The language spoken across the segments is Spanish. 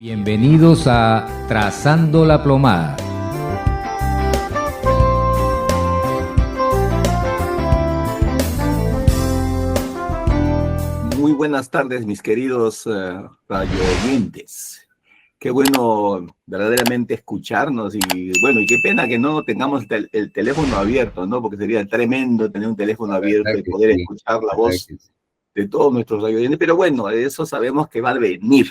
Bienvenidos a Trazando la Plomada. Muy buenas tardes, mis queridos radio oyentes. Qué bueno verdaderamente escucharnos y bueno, y qué pena que no tengamos el teléfono abierto, ¿no? Porque sería tremendo tener un teléfono abierto y poder escuchar la voz de todos nuestros radio oyentes, pero bueno, eso sabemos que va a venir.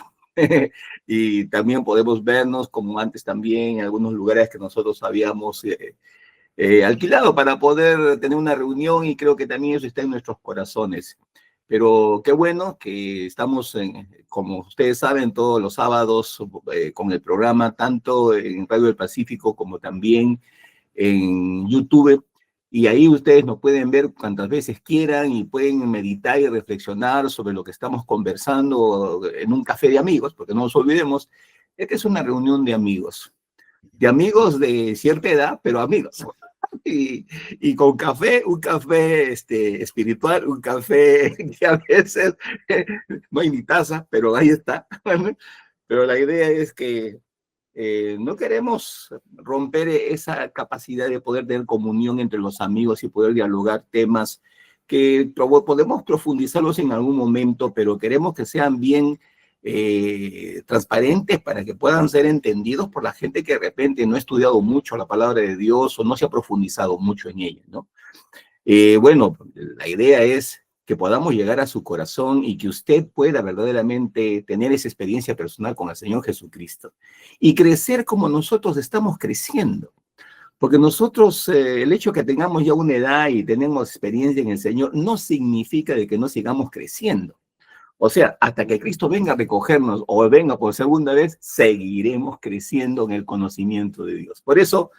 Y también podemos vernos como antes también en algunos lugares que nosotros habíamos alquilado para poder tener una reunión y creo que también eso está en nuestros corazones. Pero qué bueno que estamos, como ustedes saben, todos los sábados con el programa, tanto en Radio del Pacífico como también en YouTube. Y ahí ustedes nos pueden ver cuantas veces quieran y pueden meditar y reflexionar sobre lo que estamos conversando en un café de amigos, porque no nos olvidemos, esta es una reunión de amigos de cierta edad, pero amigos. Y con café, un café espiritual, un café que a veces no hay ni taza, pero ahí está. Pero la idea es que no queremos romper esa capacidad de poder tener comunión entre los amigos y poder dialogar temas que podemos profundizarlos en algún momento, pero queremos que sean bien transparentes para que puedan ser entendidos por la gente que de repente no ha estudiado mucho la palabra de Dios o no se ha profundizado mucho en ella, ¿no? Bueno, la idea es que podamos llegar a su corazón y que usted pueda verdaderamente tener esa experiencia personal con el Señor Jesucristo y crecer como nosotros estamos creciendo. Porque nosotros, el hecho de que tengamos ya una edad y tenemos experiencia en el Señor, no significa de que no sigamos creciendo. O sea, hasta que Cristo venga a recogernos o venga por segunda vez, seguiremos creciendo en el conocimiento de Dios. Por eso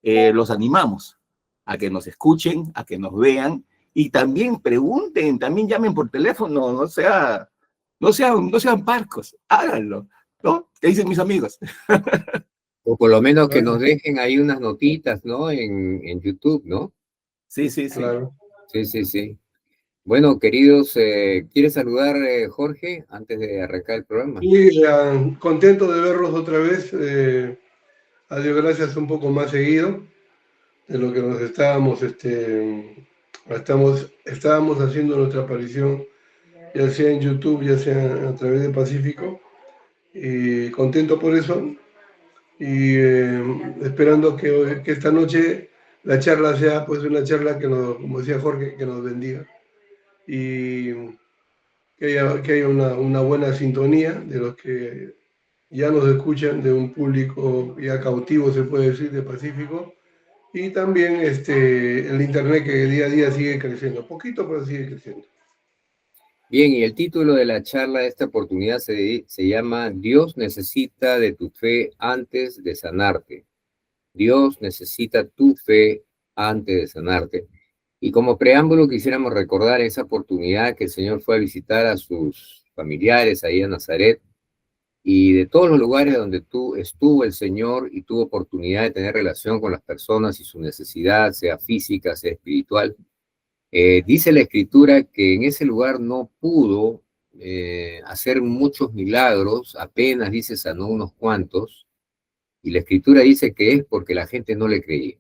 los animamos a que nos escuchen, a que nos vean y también pregunten, también llamen por teléfono, no sean parcos, háganlo, ¿no? ¿Qué dicen mis amigos? O por lo menos que nos dejen ahí unas notitas, ¿no? En YouTube, ¿no? Sí, sí, sí. Claro. Sí. Bueno, queridos, ¿quieres saludar, Jorge, antes de arrancar el programa? Sí, contento de verlos otra vez. A Dios gracias, un poco más seguido de lo que nos estábamos haciendo nuestra aparición, ya sea en YouTube, ya sea a través de Pacífico. Y contento por eso. Y esperando que esta noche la charla sea pues una charla que nos, como decía Jorge, que nos bendiga. Y que haya una buena sintonía de los que ya nos escuchan, de un público ya cautivo, se puede decir, de Pacífico, y también el Internet que día a día sigue creciendo, poquito, pero sigue creciendo. Bien, y el título de la charla de esta oportunidad se llama Dios necesita de tu fe antes de sanarte. Dios necesita tu fe antes de sanarte. Y como preámbulo quisiéramos recordar esa oportunidad que el Señor fue a visitar a sus familiares ahí en Nazaret, y de todos los lugares donde estuvo el Señor y tuvo oportunidad de tener relación con las personas y su necesidad, sea física, sea espiritual. Dice la Escritura que en ese lugar no pudo hacer muchos milagros, apenas dice sanó unos cuantos, y la Escritura dice que es porque la gente no le creía.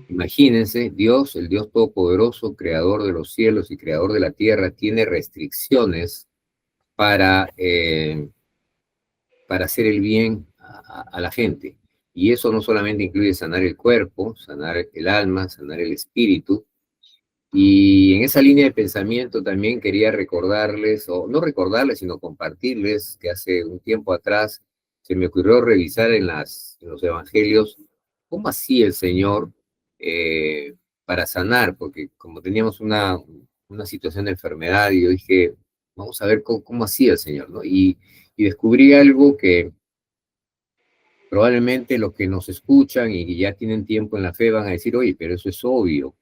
Imagínense, Dios, el Dios Todopoderoso, creador de los cielos y creador de la tierra, tiene restricciones para hacer el bien a la gente. Y eso no solamente incluye sanar el cuerpo, sanar el alma, sanar el espíritu. Y en esa línea de pensamiento también quería recordarles, o no recordarles, sino compartirles que hace un tiempo atrás se me ocurrió revisar en los evangelios cómo hacía el Señor para sanar, porque como teníamos una situación de enfermedad, y yo dije, vamos a ver cómo hacía el Señor, ¿no? Y descubrí algo que probablemente los que nos escuchan y ya tienen tiempo en la fe van a decir, oye, pero eso es obvio.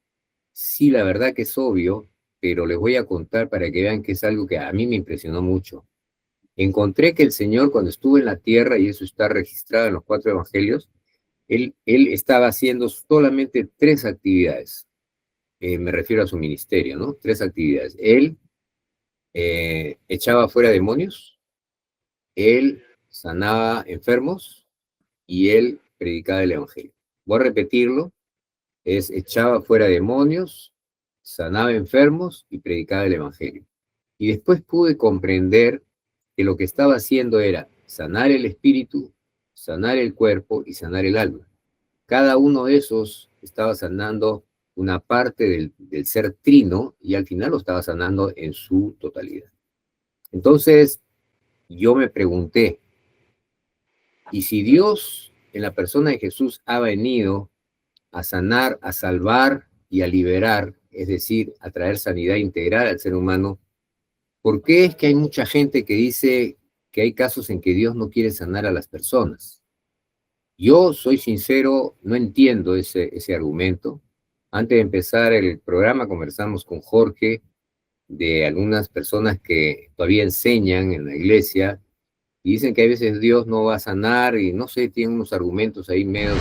Sí, la verdad que es obvio, pero les voy a contar para que vean que es algo que a mí me impresionó mucho. Encontré que el Señor, cuando estuvo en la tierra, y eso está registrado en los 4 evangelios, él estaba haciendo solamente 3 actividades. Me refiero a su ministerio, ¿no? 3 actividades. Él echaba fuera demonios, él sanaba enfermos y él predicaba el evangelio. Voy a repetirlo, es echaba fuera demonios, sanaba enfermos y predicaba el evangelio. Y después pude comprender que lo que estaba haciendo era sanar el espíritu, sanar el cuerpo y sanar el alma. Cada uno de esos estaba sanando una parte del ser trino y al final lo estaba sanando en su totalidad. Entonces, yo me pregunté, ¿y si Dios en la persona de Jesús ha venido a sanar, a salvar y a liberar, es decir, a traer sanidad integral al ser humano, por qué es que hay mucha gente que dice que hay casos en que Dios no quiere sanar a las personas? Yo soy sincero, no entiendo ese argumento. Antes de empezar el programa conversamos con Jorge de algunas personas que todavía enseñan en la iglesia y dicen que a veces Dios no va a sanar y no sé, tienen unos argumentos ahí medio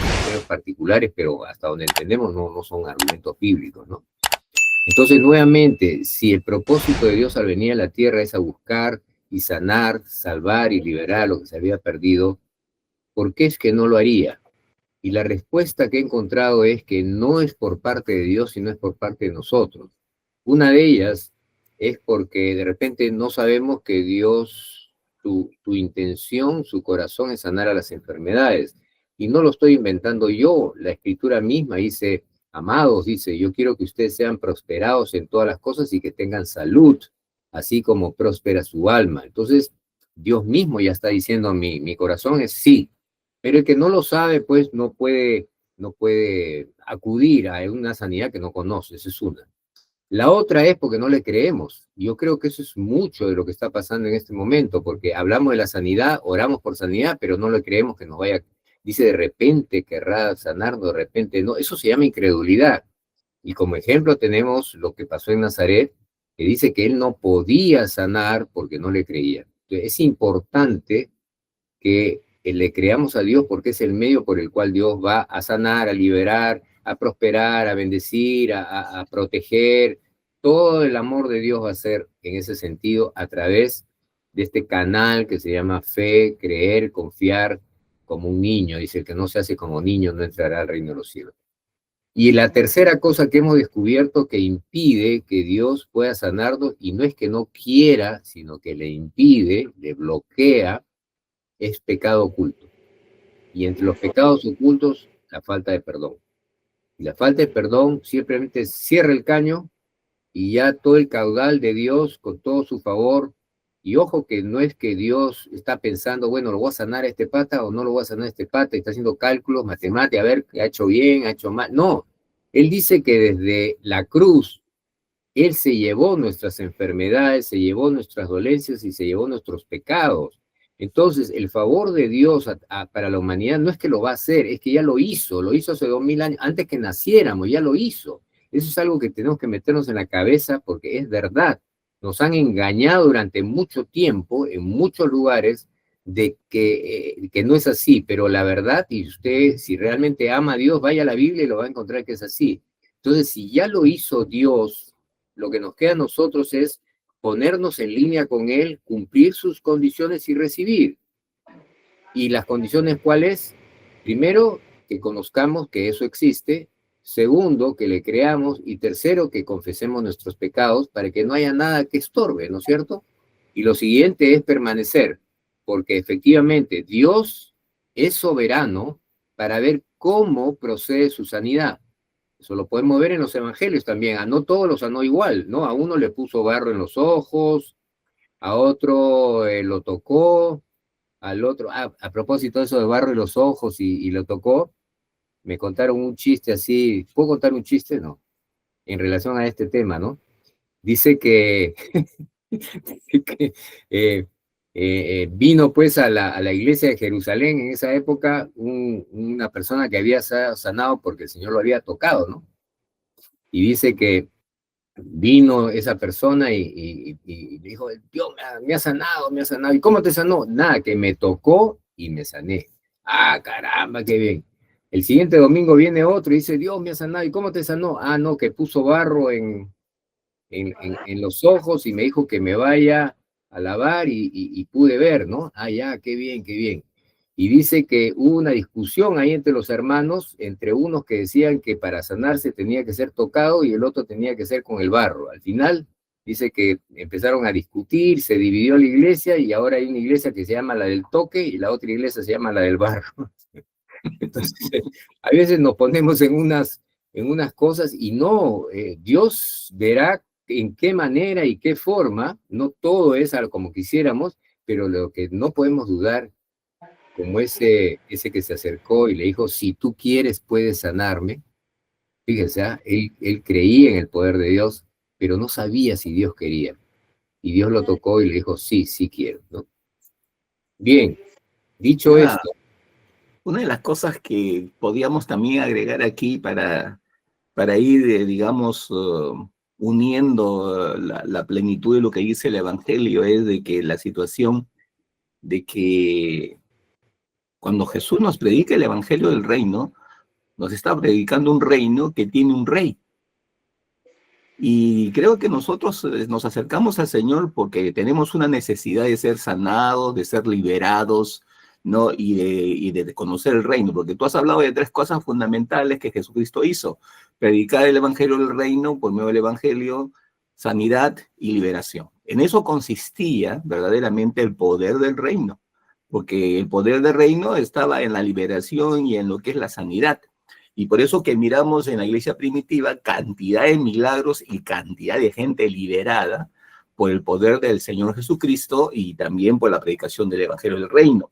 particulares, pero hasta donde entendemos no son argumentos bíblicos, ¿no? Entonces, nuevamente, si el propósito de Dios al venir a la tierra es a buscar y sanar, salvar y liberar lo que se había perdido, ¿por qué es que no lo haría? Y la respuesta que he encontrado es que no es por parte de Dios, sino es por parte de nosotros. Una de ellas es porque de repente no sabemos que Dios, tu intención, su corazón es sanar a las enfermedades. Y no lo estoy inventando yo, la escritura misma dice, amados, dice, yo quiero que ustedes sean prosperados en todas las cosas y que tengan salud, así como próspera su alma. Entonces, Dios mismo ya está diciendo, mi corazón es sí. Pero el que no lo sabe, pues no puede acudir a una sanidad que no conoce, esa es una. La otra es porque no le creemos. Yo creo que eso es mucho de lo que está pasando en este momento, porque hablamos de la sanidad, oramos por sanidad, pero no le creemos que nos vaya, dice de repente querrá sanarnos, de repente no. Eso se llama incredulidad. Y como ejemplo tenemos lo que pasó en Nazaret, que dice que él no podía sanar porque no le creía. Entonces, es importante que le creamos a Dios porque es el medio por el cual Dios va a sanar, a liberar, a prosperar, a bendecir, a proteger. Todo el amor de Dios va a ser en ese sentido a través de este canal que se llama fe, creer, confiar como un niño. Dice, el que no se hace como niño no entrará al reino de los cielos. Y la tercera cosa que hemos descubierto que impide que Dios pueda sanarnos, y no es que no quiera, sino que le impide, le bloquea, es pecado oculto. Y entre los pecados ocultos, la falta de perdón. Y la falta de perdón simplemente cierra el caño y ya todo el caudal de Dios con todo su favor. Y ojo que no es que Dios está pensando, bueno, lo voy a sanar a este pata o no lo voy a sanar a este pata, y está haciendo cálculos, matemáticas, a ver, ha hecho bien, ha hecho mal. No, Él dice que desde la cruz, Él se llevó nuestras enfermedades, se llevó nuestras dolencias y se llevó nuestros pecados. Entonces, el favor de Dios para la humanidad no es que lo va a hacer, es que ya lo hizo hace 2000 años, antes que naciéramos, ya lo hizo. Eso es algo que tenemos que meternos en la cabeza porque es verdad. Nos han engañado durante mucho tiempo, en muchos lugares, de que no es así, pero la verdad, y usted, si realmente ama a Dios, vaya a la Biblia y lo va a encontrar que es así. Entonces, si ya lo hizo Dios, lo que nos queda a nosotros es ponernos en línea con Él, cumplir sus condiciones y recibir. ¿Y las condiciones cuáles? Primero, que conozcamos que eso existe. Segundo, que le creamos. Y tercero, que confesemos nuestros pecados para que no haya nada que estorbe, ¿no es cierto? Y lo siguiente es permanecer, porque efectivamente Dios es soberano para ver cómo procede su sanidad. Eso lo podemos ver en los evangelios también. A no todos los sanó igual, ¿no? A uno le puso barro en los ojos, a otro lo tocó, al otro... a propósito de eso de barro en los ojos y lo tocó, me contaron un chiste así. ¿Puedo contar un chiste? No. En relación a este tema, ¿no? Dice que, vino pues a la iglesia de Jerusalén en esa época una persona que había sanado porque el Señor lo había tocado, ¿no? Y dice que vino esa persona y dijo, Dios me ha sanado, me ha sanado. ¿Y cómo te sanó? Nada, que me tocó y me sané. Ah, caramba, qué bien. El siguiente domingo viene otro y dice, Dios me ha sanado. ¿Y cómo te sanó? Ah, no, que puso barro en los ojos y me dijo que me vaya lavar y pude ver, ¿no? Ah, ya, qué bien, qué bien. Y dice que hubo una discusión ahí entre los hermanos, entre unos que decían que para sanarse tenía que ser tocado y el otro tenía que ser con el barro. Al final dice que empezaron a discutir, se dividió la iglesia y ahora hay una iglesia que se llama la del toque y la otra iglesia se llama la del barro. Entonces, a veces nos ponemos en unas cosas y no, Dios verá en qué manera y qué forma, no todo es como quisiéramos, pero lo que no podemos dudar, como ese que se acercó y le dijo, si tú quieres, puedes sanarme. Fíjense, él creía en el poder de Dios, pero no sabía si Dios quería. Y Dios lo tocó y le dijo, sí, sí quiero, ¿no? Bien, dicho Ah, esto, una de las cosas que podíamos también agregar aquí para ir, digamos, uniendo la plenitud de lo que dice el Evangelio es de que la situación de que cuando Jesús nos predica el Evangelio del reino, nos está predicando un reino que tiene un rey. Y creo que nosotros nos acercamos al Señor porque tenemos una necesidad de ser sanados, de ser liberados, ¿no? Y de conocer el reino, porque tú has hablado de tres cosas fundamentales que Jesucristo hizo: predicar el Evangelio del reino por medio del Evangelio, sanidad y liberación. En eso consistía verdaderamente el poder del reino, porque el poder del reino estaba en la liberación y en lo que es la sanidad. Y por eso que miramos en la iglesia primitiva cantidad de milagros y cantidad de gente liberada por el poder del Señor Jesucristo y también por la predicación del Evangelio del Reino.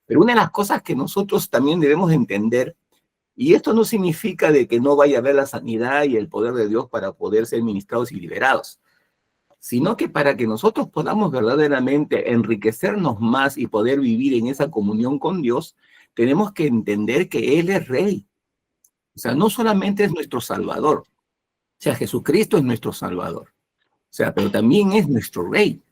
Pero una de las cosas que nosotros también debemos entender, y esto no significa de que no vaya a haber la sanidad y el poder de Dios para poder ser ministrados y liberados, sino que para que nosotros podamos verdaderamente enriquecernos más y poder vivir en esa comunión con Dios, tenemos que entender que Él es Rey. O sea, no solamente es nuestro Salvador, o sea, Jesucristo es nuestro Salvador, o sea, pero también es nuestro Rey,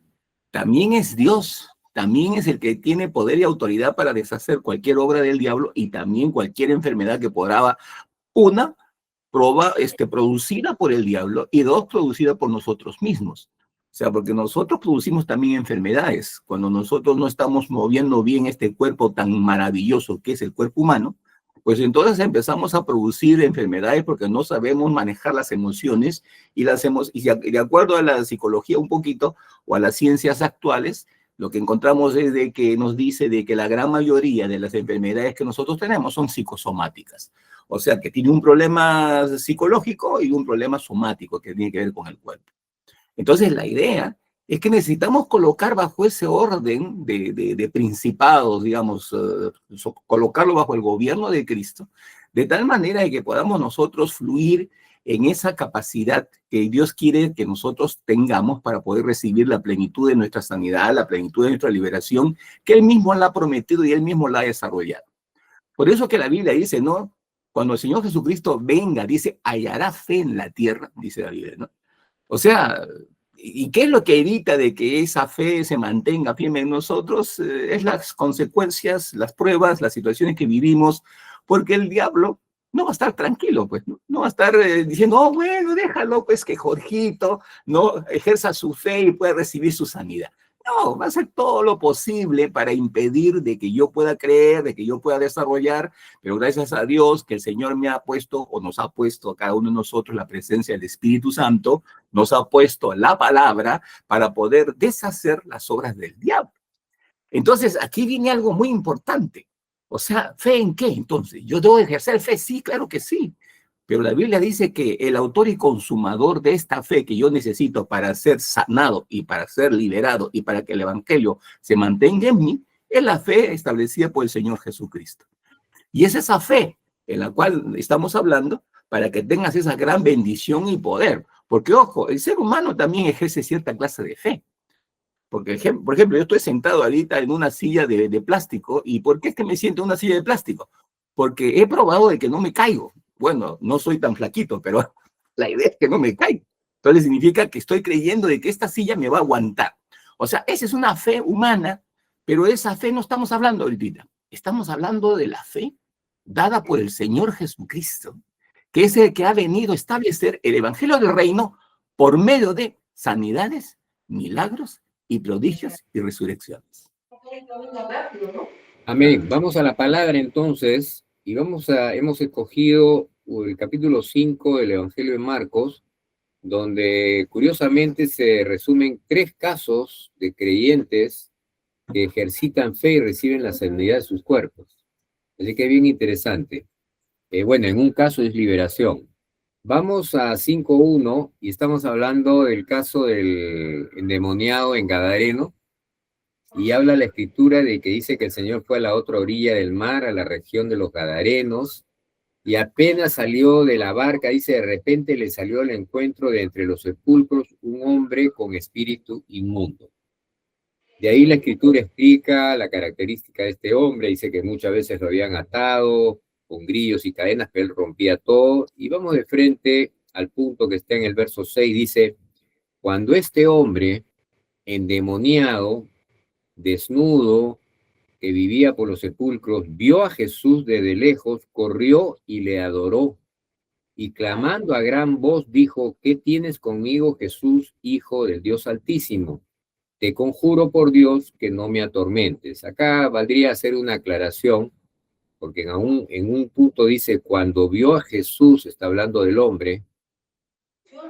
también es Dios, también es el que tiene poder y autoridad para deshacer cualquier obra del diablo y también cualquier enfermedad que podrá, una, producida por el diablo y dos, producida por nosotros mismos. O sea, porque nosotros producimos también enfermedades. Cuando nosotros no estamos moviendo bien este cuerpo tan maravilloso que es el cuerpo humano, pues entonces empezamos a producir enfermedades porque no sabemos manejar las emociones y de acuerdo a la psicología un poquito o a las ciencias actuales, lo que encontramos es de que nos dice de que la gran mayoría de las enfermedades que nosotros tenemos son psicosomáticas. O sea, que tiene un problema psicológico y un problema somático que tiene que ver con el cuerpo. Entonces, la idea es que necesitamos colocar bajo ese orden de principados, digamos, colocarlo bajo el gobierno de Cristo, de tal manera de que podamos nosotros fluir en esa capacidad que Dios quiere que nosotros tengamos para poder recibir la plenitud de nuestra sanidad, la plenitud de nuestra liberación, que Él mismo la ha prometido y Él mismo la ha desarrollado. Por eso que la Biblia dice, ¿no? Cuando el Señor Jesucristo venga, dice, hallará fe en la tierra, dice la Biblia, ¿no? O sea, ¿y qué es lo que evita de que esa fe se mantenga firme en nosotros? Es las consecuencias, las pruebas, las situaciones que vivimos, porque el diablo no va a estar tranquilo, pues, no va a estar diciendo, oh, bueno, déjalo, pues, que Jorgito no ejerza su fe y pueda recibir su sanidad. No, va a hacer todo lo posible para impedir de que yo pueda creer, de que yo pueda desarrollar, pero gracias a Dios que el Señor me ha puesto o nos ha puesto a cada uno de nosotros la presencia del Espíritu Santo, nos ha puesto la palabra para poder deshacer las obras del diablo. Entonces, aquí viene algo muy importante. O sea, ¿fe en qué entonces? ¿Yo debo ejercer fe? Sí, claro que sí. Pero la Biblia dice que el autor y consumador de esta fe que yo necesito para ser sanado y para ser liberado y para que el evangelio se mantenga en mí, es la fe establecida por el Señor Jesucristo. Y es esa fe en la cual estamos hablando para que tengas esa gran bendición y poder. Porque, ojo, el ser humano también ejerce cierta clase de fe. Porque, por ejemplo, yo estoy sentado ahorita en una silla de plástico. ¿Y por qué es que me siento en una silla de plástico? Porque he probado de que no me caigo. Bueno, no soy tan flaquito, pero la idea es que no me caigo. Entonces significa que estoy creyendo de que esta silla me va a aguantar. O sea, esa es una fe humana, pero esa fe no estamos hablando ahorita. Estamos hablando de la fe dada por el Señor Jesucristo, que es el que ha venido a establecer el Evangelio del Reino por medio de sanidades, milagros y prodigios y resurrecciones. Amén. Vamos a la palabra entonces, y hemos escogido el capítulo 5 del Evangelio de Marcos, donde curiosamente se resumen 3 casos de creyentes que ejercitan fe y reciben la sanidad de sus cuerpos. Así que es bien interesante. Bueno, en un caso es liberación. Vamos a 5.1 y estamos hablando del caso del endemoniado en Gadareno, y habla la escritura de que dice que el Señor fue a la otra orilla del mar, a la región de los Gadarenos, y apenas salió de la barca, dice, de repente le salió al encuentro de entre los sepulcros un hombre con espíritu inmundo. De ahí la escritura explica la característica de este hombre, dice que muchas veces lo habían atado con grillos y cadenas, pero él rompía todo. Y vamos de frente al punto que está en el verso 6, dice, cuando este hombre endemoniado, desnudo, que vivía por los sepulcros, vio a Jesús desde lejos, corrió y le adoró. Y clamando a gran voz dijo, ¿qué tienes conmigo, Jesús, Hijo del Dios Altísimo? Te conjuro por Dios que no me atormentes. Acá valdría hacer una aclaración, porque en un punto dice, cuando vio a Jesús, está hablando del hombre,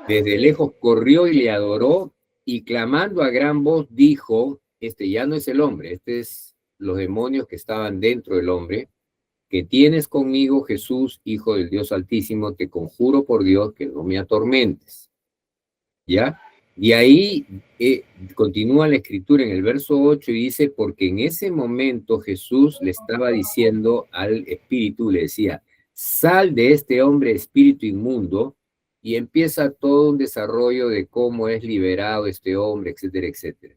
desde lejos corrió y le adoró, y clamando a gran voz dijo, este ya no es el hombre, este es los demonios que estaban dentro del hombre, que tienes conmigo, Jesús, Hijo del Dios Altísimo, te conjuro por Dios que no me atormentes. ¿Ya? Y ahí continúa la escritura en el verso 8 y dice, porque en ese momento Jesús le estaba diciendo al espíritu, le decía, sal de este hombre espíritu inmundo, y empieza todo un desarrollo de cómo es liberado este hombre, etcétera, etcétera.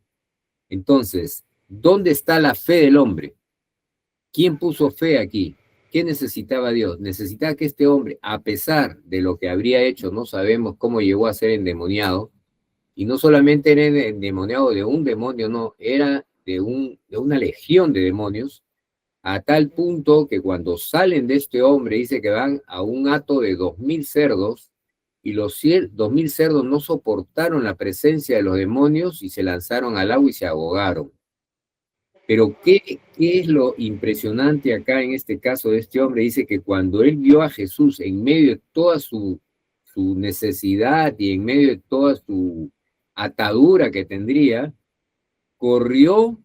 Entonces, ¿dónde está la fe del hombre? ¿Quién puso fe aquí? ¿Qué necesitaba Dios? Necesitaba que este hombre, a pesar de lo que habría hecho, no sabemos cómo llegó a ser endemoniado, y no solamente era endemoniado de un demonio, no, era de una legión de demonios, a tal punto que cuando salen de este hombre, dice que van a un hato de 2.000 cerdos, y los 2.000 cerdos no soportaron la presencia de los demonios y se lanzaron al agua y se ahogaron. Pero ¿qué es lo impresionante acá en este caso de este hombre? Dice que cuando él vio a Jesús en medio de toda su necesidad y en medio de toda su atadura que tendría, corrió,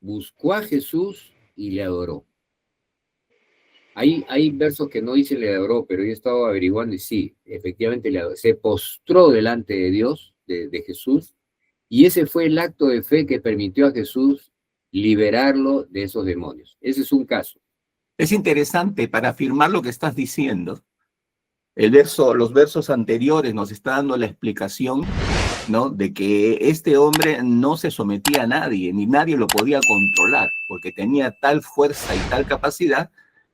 buscó a Jesús y le adoró. Hay versos que no dicen le adoró, pero yo he estado averiguando y sí, efectivamente le adoró. Se postró delante de Dios, de Jesús, y ese fue el acto de fe que permitió a Jesús liberarlo de esos demonios. Ese es un caso. Es interesante para afirmar lo que estás diciendo. Los versos anteriores nos está dando la explicación, ¿no?, de que este hombre no se sometía a nadie, ni nadie lo podía controlar, porque tenía tal fuerza y tal capacidad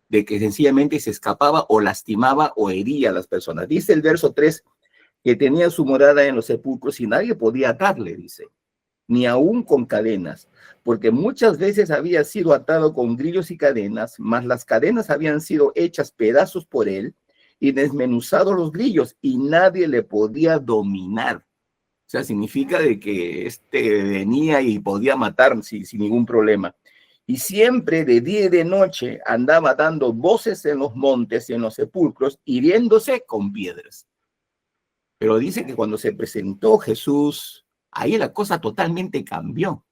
de que sencillamente se escapaba o lastimaba o hería a las personas. Dice el verso 3 que tenía su morada en los sepulcros y nadie podía atarle, dice, ni aún con cadenas, porque muchas veces había sido atado con grillos y cadenas, mas las cadenas habían sido hechas pedazos por él y desmenuzados los grillos y nadie le podía dominar. O sea, significa de que venía y podía matar sin ningún problema. Y siempre de día y de noche andaba dando voces en los montes y en los sepulcros, hiriéndose con piedras. Pero dice que cuando se presentó Jesús, ahí la cosa totalmente cambió.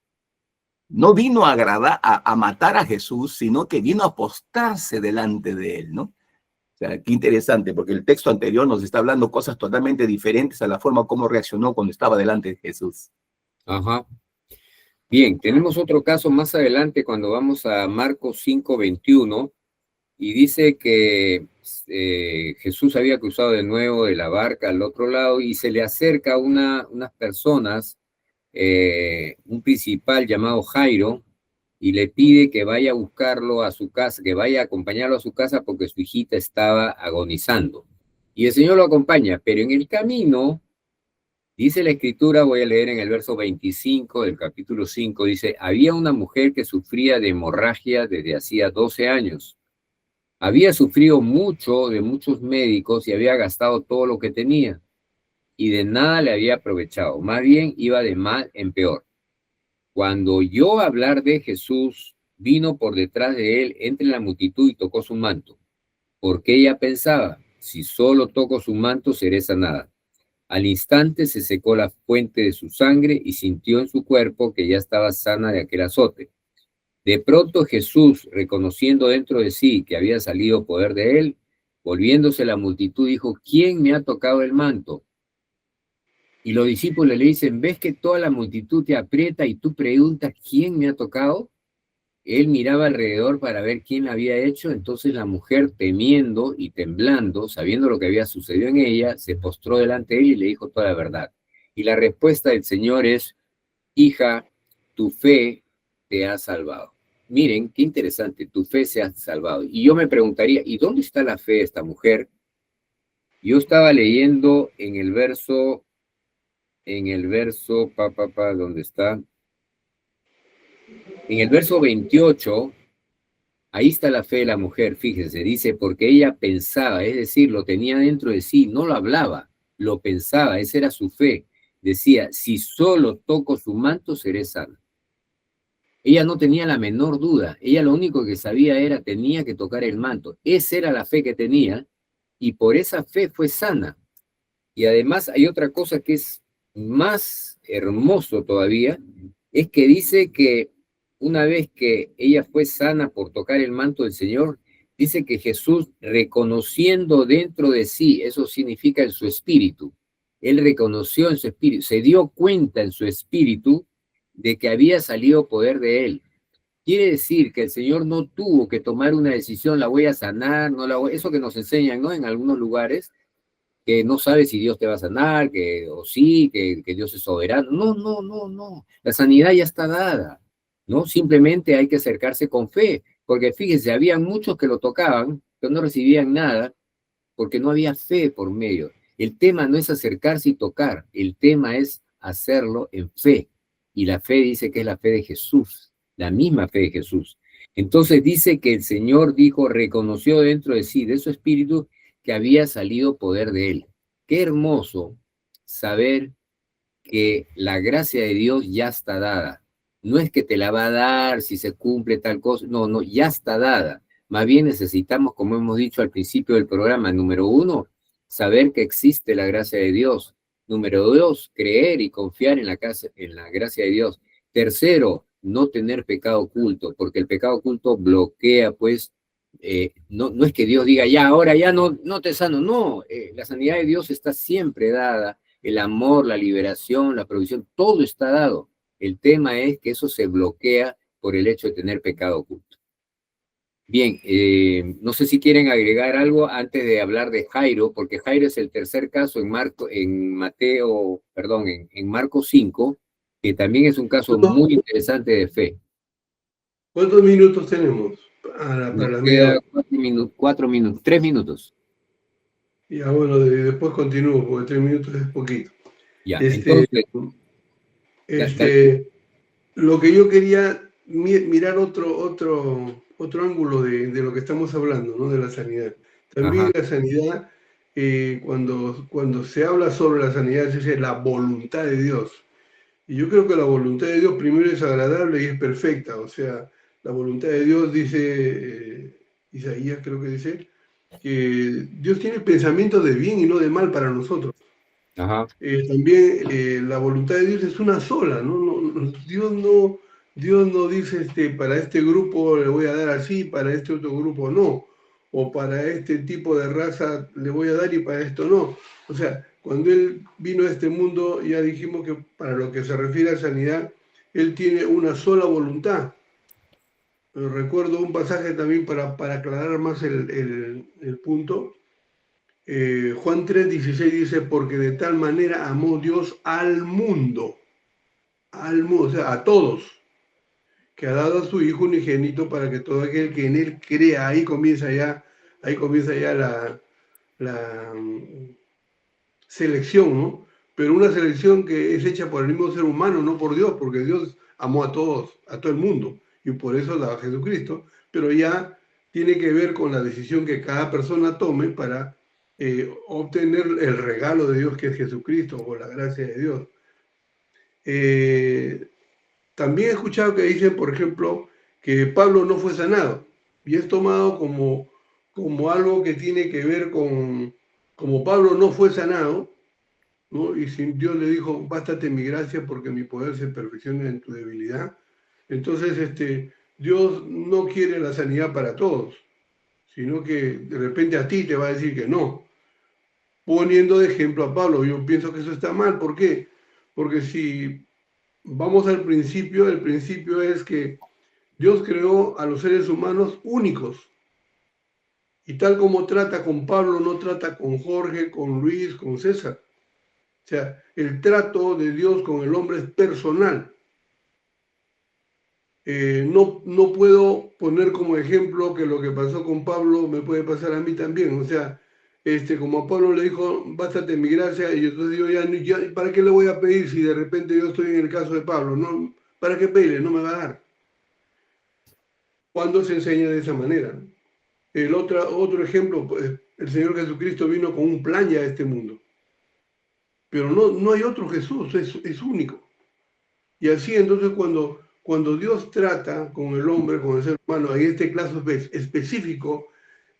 No vino a matar a Jesús, sino que vino a postrarse delante de él, ¿no? O sea, qué interesante, porque el texto anterior nos está hablando cosas totalmente diferentes a la forma como reaccionó cuando estaba delante de Jesús. Ajá. Bien, tenemos otro caso más adelante cuando vamos a Marcos 5:21 y dice que Jesús había cruzado de nuevo de la barca al otro lado y se le acerca unas personas, un principal llamado Jairo, y le pide que vaya a buscarlo a su casa, que vaya a acompañarlo a su casa porque su hijita estaba agonizando. Y el Señor lo acompaña, pero en el camino, dice la escritura, voy a leer en el verso 25 del capítulo 5, dice, había una mujer que sufría de hemorragia desde hacía 12 años. Había sufrido mucho de muchos médicos y había gastado todo lo que tenía. Y de nada le había aprovechado, más bien iba de mal en peor. Cuando oyó hablar de Jesús, vino por detrás de él entre la multitud y tocó su manto, porque ella pensaba, si solo toco su manto seré sanada. Al instante se secó la fuente de su sangre y sintió en su cuerpo que ya estaba sana de aquel azote. De pronto Jesús, reconociendo dentro de sí que había salido poder de él, volviéndose a la multitud, dijo, ¿quién me ha tocado el manto? Y los discípulos le dicen, ¿ves que toda la multitud te aprieta y tú preguntas, ¿quién me ha tocado? Él miraba alrededor para ver quién la había hecho, entonces la mujer, temiendo y temblando, sabiendo lo que había sucedido en ella, se postró delante de él y le dijo toda la verdad. Y la respuesta del Señor es, hija, tu fe te ha salvado. Miren, qué interesante, tu fe se ha salvado. Y yo me preguntaría, ¿y dónde está la fe de esta mujer? Yo estaba leyendo en el verso, ¿dónde está? En el verso 28, ahí está la fe de la mujer, fíjense, dice, porque ella pensaba, es decir, lo tenía dentro de sí, no lo hablaba, lo pensaba, esa era su fe. Decía, si solo toco su manto, seré sana. Ella no tenía la menor duda, ella lo único que sabía era, tenía que tocar el manto. Esa era la fe que tenía, y por esa fe fue sana. Y además hay otra cosa que es más hermoso todavía, es que dice que una vez que ella fue sana por tocar el manto del Señor, dice que Jesús, reconociendo dentro de sí, eso significa en su espíritu, él reconoció en su espíritu, se dio cuenta en su espíritu de que había salido poder de él. Quiere decir que el Señor no tuvo que tomar una decisión, la voy a sanar, no la voy, eso que nos enseñan, ¿no? En algunos lugares, que no sabes si Dios te va a sanar, o sí, que Dios es soberano. No. La sanidad ya está dada, ¿no? Simplemente hay que acercarse con fe, porque fíjense, había muchos que lo tocaban, pero no recibían nada, porque no había fe por medio. El tema no es acercarse y tocar, el tema es hacerlo en fe. Y la fe dice que es la fe de Jesús, la misma fe de Jesús. Entonces dice que el Señor dijo, reconoció dentro de sí, de su espíritu, que había salido poder de él. Qué hermoso saber que la gracia de Dios ya está dada. No es que te la va a dar si se cumple tal cosa, no, ya está dada. Más bien necesitamos, como hemos dicho al principio del programa, número 1, saber que existe la gracia de Dios. Número 2, creer y confiar en la gracia de Dios. Tercero, no tener pecado oculto, porque el pecado oculto bloquea, pues, no es que Dios diga, ya, ahora ya no te sano, no, la sanidad de Dios está siempre dada, el amor, la liberación, la provisión, todo está dado. El tema es que eso se bloquea por el hecho de tener pecado oculto. Bien, no sé si quieren agregar algo antes de hablar de Jairo, porque Jairo es el tercer caso en Marcos 5, que también es un caso muy interesante de fe. ¿Cuántos minutos tenemos para la media hora? 4 minutos, 3 minutos. Ya, bueno, después continúo, porque 3 minutos es poquito. Ya, entonces... Lo que yo quería mirar otro ángulo de lo que estamos hablando, ¿no? De la sanidad. También la sanidad, cuando se habla sobre la sanidad, se dice la voluntad de Dios. Y yo creo que la voluntad de Dios primero es agradable y es perfecta. O sea, la voluntad de Dios dice, Isaías creo que dice, que Dios tiene pensamientos de bien y no de mal para nosotros. También la voluntad de Dios es una sola, ¿no? Dios no dice, para este grupo le voy a dar así, para este otro grupo no, o para este tipo de raza le voy a dar y para esto no. O sea, cuando Él vino a este mundo, ya dijimos que para lo que se refiere a sanidad, Él tiene una sola voluntad. Pero recuerdo un pasaje también para aclarar más el punto. Juan 3:16 dice, porque de tal manera amó Dios al mundo, o sea, a todos, que ha dado a su Hijo unigénito para que todo aquel que en Él crea, ahí comienza ya la selección, ¿no? Pero una selección que es hecha por el mismo ser humano, no por Dios, porque Dios amó a todos, a todo el mundo, y por eso da a Jesucristo, pero ya tiene que ver con la decisión que cada persona tome para obtener el regalo de Dios que es Jesucristo o la gracia de Dios. también he escuchado que dicen, por ejemplo, que Pablo no fue sanado. Y es tomado como algo que tiene que ver con, como Pablo no fue sanado, ¿no? Y si Dios le dijo, bástate mi gracia porque mi poder se perfecciona en tu debilidad. Entonces, Dios no quiere la sanidad para todos, sino que de repente a ti te va a decir que no. Poniendo de ejemplo a Pablo, yo pienso que eso está mal. ¿Por qué? Porque si vamos al principio, el principio es que Dios creó a los seres humanos únicos. Y tal como trata con Pablo, no trata con Jorge, con Luis, con César. O sea, el trato de Dios con el hombre es personal. No puedo poner como ejemplo que lo que pasó con Pablo me puede pasar a mí también. O sea, como a Pablo le dijo, bástate mi gracia, y entonces yo ya, ¿para qué le voy a pedir si de repente yo estoy en el caso de Pablo? No, ¿para qué pedirle? No me va a dar. ¿Cuándo se enseña de esa manera? El otro ejemplo, pues, el Señor Jesucristo vino con un plan ya a este mundo. Pero no hay otro Jesús, es único. Y así entonces cuando Dios trata con el hombre, con el ser humano, en este caso específico,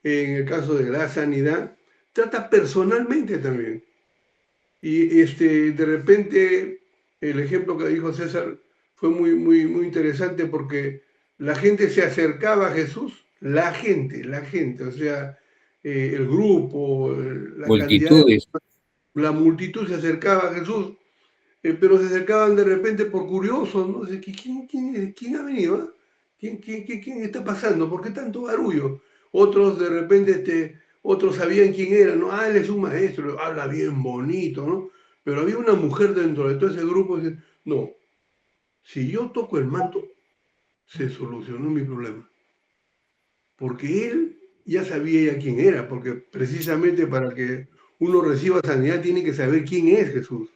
en el caso de la sanidad, trata personalmente también. Y de repente el ejemplo que dijo César fue muy interesante porque la gente se acercaba a Jesús, la gente, o sea, el grupo, la cantidad, Multitudes. la multitud se acercaba a Jesús, pero se acercaban de repente por curiosos, ¿no? ¿Quién ha venido? ¿Ah? ¿Quién está pasando? ¿Por qué tanto barullo? Otros de repente, otros sabían quién era, ¿no? Ah, él es un maestro, habla bien bonito, ¿no? Pero había una mujer dentro de todo ese grupo que dice, no, si yo toco el manto, se solucionó mi problema. Porque él ya sabía ya quién era, porque precisamente para que uno reciba sanidad tiene que saber quién es Jesús.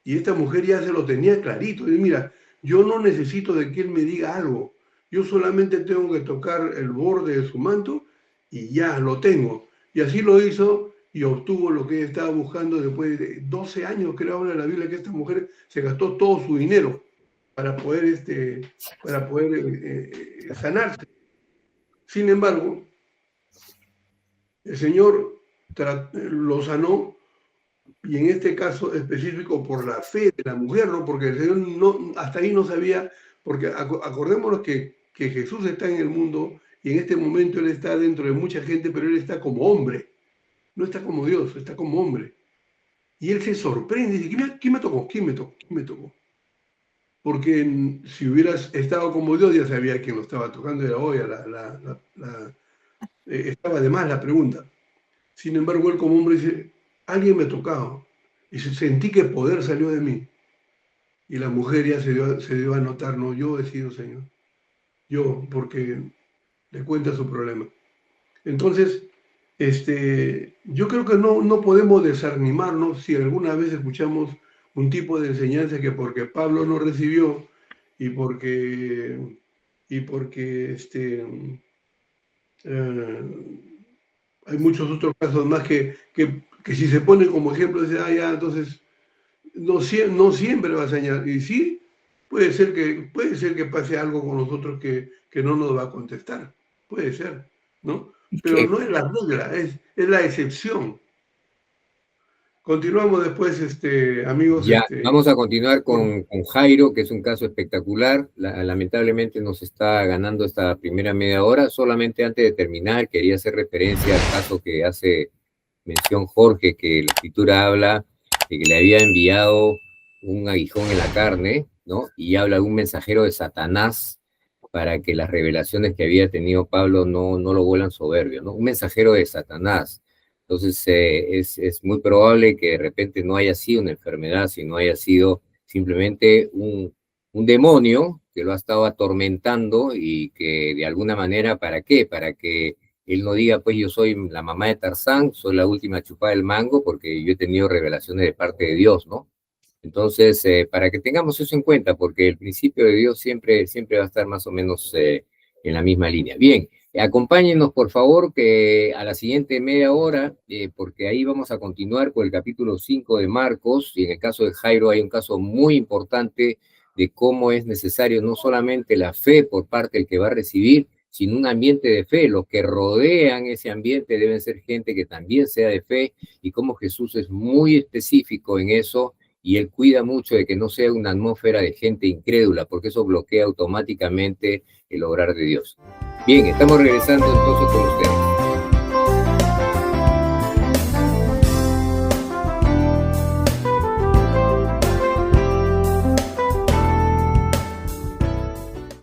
Y esta mujer ya se lo tenía clarito. Y mira, yo no necesito de que él me diga algo. Yo solamente tengo que tocar el borde de su manto y ya lo tengo. Y así lo hizo y obtuvo lo que ella estaba buscando después de 12 años, creo habla la Biblia, que esta mujer se gastó todo su dinero para poder, sanarse. Sin embargo, el Señor lo sanó y en este caso específico por la fe de la mujer, ¿no? Porque el Señor hasta ahí no sabía, porque acordémonos que Jesús está en el mundo y en este momento Él está dentro de mucha gente, pero Él está como hombre, no está como Dios, está como hombre. Y Él se sorprende y dice, ¿quién me tocó? ¿Quién me tocó? ¿Quién me tocó? Porque si hubieras estado como Dios ya sabía quién lo estaba tocando, era obvia, estaba de más la pregunta. Sin embargo, Él como hombre dice, alguien me ha tocado. Y sentí que poder salió de mí. Y la mujer ya se dio a notar, no, yo he sido Señor. Yo, porque le cuenta su problema. Entonces, yo creo que no podemos desanimarnos si alguna vez escuchamos un tipo de enseñanza que porque Pablo no recibió y porque hay muchos otros casos más que si se pone como ejemplo, dice, ya, entonces no siempre va a enseñar. Y sí, puede ser que pase algo con nosotros que no nos va a contestar. Puede ser, ¿no? Pero no es la regla, es la excepción. Continuamos después, amigos. Ya, vamos a continuar con Jairo, que es un caso espectacular. Lamentablemente nos está ganando esta primera media hora. Solamente antes de terminar, quería hacer referencia al caso que hace mención Jorge, que la escritura habla de que le había enviado un aguijón en la carne, ¿no? Y habla de un mensajero de Satanás para que las revelaciones que había tenido Pablo no lo vuelan soberbio, ¿no? Un mensajero de Satanás. Entonces es muy probable que de repente no haya sido una enfermedad, sino haya sido simplemente un demonio que lo ha estado atormentando y que de alguna manera, ¿para qué? Para que él no diga, pues yo soy la mamá de Tarzán, soy la última chupada del mango, porque yo he tenido revelaciones de parte de Dios, ¿no? Entonces, para que tengamos eso en cuenta, porque el principio de Dios siempre va a estar más o menos en la misma línea. Bien, acompáñenos, por favor, que a la siguiente media hora, porque ahí vamos a continuar con el capítulo 5 de Marcos, y en el caso de Jairo hay un caso muy importante de cómo es necesario no solamente la fe por parte del que va a recibir, sino un ambiente de fe. Los que rodean ese ambiente deben ser gente que también sea de fe, y cómo Jesús es muy específico en eso, y él cuida mucho de que no sea una atmósfera de gente incrédula, porque eso bloquea automáticamente el obrar de Dios. Bien, estamos regresando entonces con ustedes.